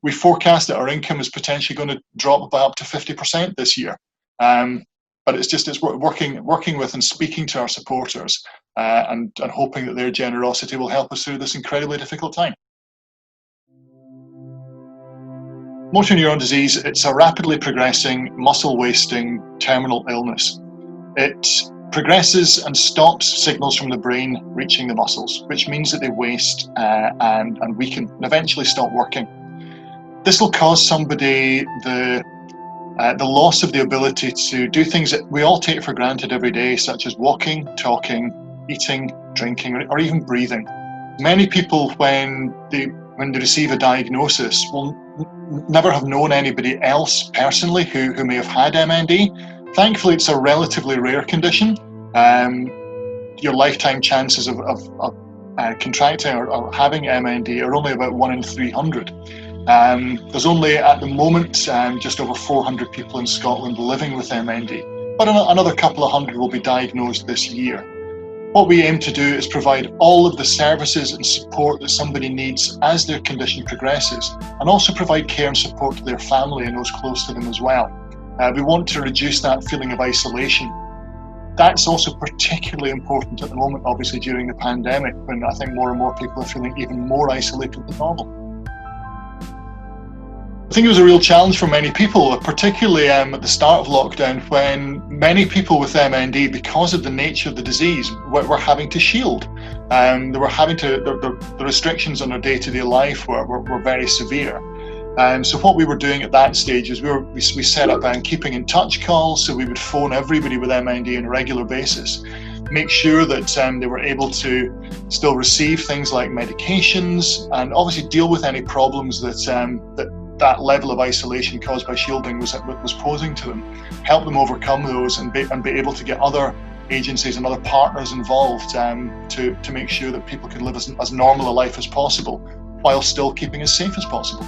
We forecast that our income is potentially going to drop by up to 50% this year. But it's working with and speaking to our supporters and hoping that their generosity will help us through this incredibly difficult time. Motor neurone disease, it's a rapidly progressing, muscle-wasting terminal illness. It progresses and stops signals from the brain reaching the muscles, which means that they waste and weaken and eventually stop working. This will cause somebody the loss of the ability to do things that we all take for granted every day, such as walking, talking, eating, drinking, or even breathing. Many people, when they receive a diagnosis, will never have known anybody else personally who may have had MND. Thankfully, it's a relatively rare condition. Your lifetime chances of contracting or having MND are only about 1 in 300. There's only, at the moment, just over 400 people in Scotland living with MND, but another couple of hundred will be diagnosed this year. What we aim to do is provide all of the services and support that somebody needs as their condition progresses, and also provide care and support to their family and those close to them as well. We want to reduce that feeling of isolation. That's also particularly important at the moment, obviously, during the pandemic, when I think more and more people are feeling even more isolated than normal. I think it was a real challenge for many people, particularly at the start of lockdown, when many people with MND, because of the nature of the disease, were having to shield. The restrictions on their day-to-day life were very severe. So what we were doing at that stage is we set up keeping in touch calls, so we would phone everybody with MND on a regular basis, make sure that they were able to still receive things like medications, and obviously deal with any problems that level of isolation caused by shielding was posing to them, help them overcome those and be able to get other agencies and other partners involved to make sure that people can live as normal a life as possible while still keeping as safe as possible.